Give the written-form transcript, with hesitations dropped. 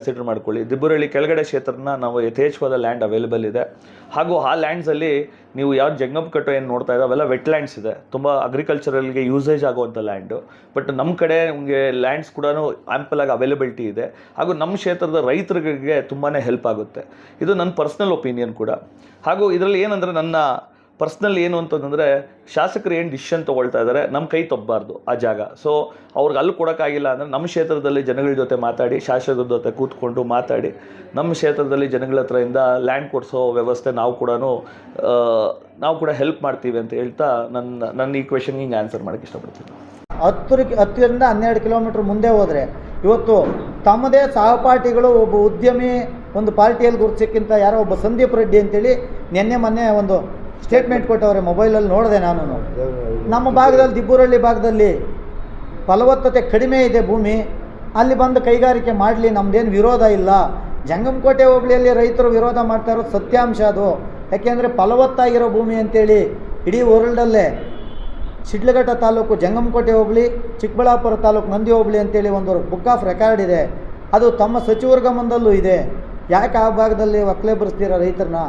Consider ಮಾಡ್ಕೊಳ್ಳಿ. ದಿಬ್ಬುರಳ್ಳಿ ಕೆಳಗಡೆ ಕ್ಷೇತ್ರನ ನಾವು ಯಥೇಚ್ಛವಾದ ಲ್ಯಾಂಡ್ ಅವೈಲೇಬಲ್ ಇದೆ. ಹಾಗೂ ಆ ಲ್ಯಾಂಡ್ಸಲ್ಲಿ ನೀವು ಯಾವ್ದು ಜಂಗಮಕಟ್ಟೆ ಏನು ನೋಡ್ತಾ ಇದ್ದಾವೆ ಅವೆಲ್ಲ ವೆಟ್ ಲ್ಯಾಂಡ್ಸ್ ಇದೆ, ತುಂಬ ಅಗ್ರಿಕಲ್ಚರಲ್ಗೆ ಯೂಸೇಜ್ ಆಗುವಂಥ ಲ್ಯಾಂಡು. ಬಟ್ ನಮ್ಮ ಕಡೆ ನಿಮಗೆ ಲ್ಯಾಂಡ್ಸ್ ಕೂಡ ಆ್ಯಂಪಲ್ ಆಗಿ ಅವೈಲೇಬಿಲಿಟಿ ಇದೆ. ಹಾಗೂ ನಮ್ಮ ಕ್ಷೇತ್ರದ ರೈತರಿಗೆ ತುಂಬಾ ಹೆಲ್ಪ್ ಆಗುತ್ತೆ. ಇದು ನನ್ನ ಪರ್ಸ್ನಲ್ ಒಪಿನಿಯನ್ ಕೂಡ. ಹಾಗೂ ಇದರಲ್ಲಿ ಏನಂದರೆ ನನ್ನ ಪರ್ಸ್ನಲ್ ಏನು ಅಂತಂದರೆ, ಶಾಸಕರು ಏನು ಡಿಸಿಷನ್ ತೊಗೊಳ್ತಾ ಇದ್ದಾರೆ ನಮ್ಮ ಕೈ ತಪ್ಪಬಾರ್ದು ಆ ಜಾಗ. ಸೊ ಅವ್ರಿಗೆ ಅಲ್ಲಿ ಕೊಡೋಕ್ಕಾಗಿಲ್ಲ ಅಂದರೆ ನಮ್ಮ ಕ್ಷೇತ್ರದಲ್ಲಿ ಜನಗಳ ಜೊತೆ ಮಾತಾಡಿ, ಶಾಸಕರ ಜೊತೆ ಕೂತ್ಕೊಂಡು ಮಾತಾಡಿ ನಮ್ಮ ಕ್ಷೇತ್ರದಲ್ಲಿ ಜನಗಳ ಹತ್ರದಿಂದ ಲ್ಯಾಂಡ್ ಕೊಡಿಸೋ ವ್ಯವಸ್ಥೆ ನಾವು ಕೂಡ ಹೆಲ್ಪ್ ಮಾಡ್ತೀವಿ ಅಂತ ಹೇಳ್ತಾ ನನ್ನ ಈ ಕ್ವೆಶನ್ಗೆ ಹಿಂಗೆ ಆನ್ಸರ್ ಮಾಡೋಕ್ಕೆ ಇಷ್ಟಪಡ್ತೀನಿ. 10ರಿಂದ 12 ಕಿಲೋಮೀಟ್ರ್ ಮುಂದೆ ಹೋದರೆ ಇವತ್ತು ತಮ್ಮದೇ ಸಹಪಾಠಿಗಳು ಒಬ್ಬ ಉದ್ಯಮಿ ಒಂದು ಪಾರ್ಟಿಯಲ್ಲಿ ಗುರುತಿಸಕ್ಕಿಂತ ಯಾರೋ ಒಬ್ಬ ಸಂದೀಪ್ ರೆಡ್ಡಿ ಅಂತೇಳಿ ಮೊನ್ನೆ ಒಂದು ಸ್ಟೇಟ್ಮೆಂಟ್ ಕೊಟ್ಟವ್ರೆ, ಮೊಬೈಲಲ್ಲಿ ನೋಡಿದೆ ನಾನು. ನಮ್ಮ ಭಾಗದಲ್ಲಿ ದಿಬ್ಬುರಳ್ಳಿ ಭಾಗದಲ್ಲಿ ಫಲವತ್ತತೆ ಕಡಿಮೆ ಇದೆ ಭೂಮಿ, ಅಲ್ಲಿ ಬಂದು ಕೈಗಾರಿಕೆ ಮಾಡಲಿ, ನಮ್ಮದೇನು ವಿರೋಧ ಇಲ್ಲ. ಜಂಗಮಕೋಟೆ ಹೋಬಳಿಯಲ್ಲಿ ರೈತರು ವಿರೋಧ ಮಾಡ್ತಾ ಇರೋದು ಸತ್ಯಾಂಶ ಅದು. ಯಾಕೆಂದರೆ ಫಲವತ್ತಾಗಿರೋ ಭೂಮಿ ಅಂತೇಳಿ ಇಡೀ ವರ್ಲ್ಡಲ್ಲೇ ಶಿಡ್ಲಘಟ್ಟ ತಾಲೂಕು ಜಂಗಮಕೋಟೆ ಹೋಬಳಿ, ಚಿಕ್ಕಬಳ್ಳಾಪುರ ತಾಲೂಕು ನಂದಿ ಹೋಬಳಿ ಅಂತೇಳಿ ಒಂದು ಬುಕ್ ಆಫ್ ರೆಕಾರ್ಡ್ ಇದೆ. ಅದು ತಮ್ಮ ಸಚಿವರ ಗಮನದಲ್ಲೂ ಇದೆ. ಯಾಕೆ ಆ ಭಾಗದಲ್ಲಿ ಒಕ್ಕಲೆ ಬರೆಸ್ತೀರ ರೈತರನ್ನ?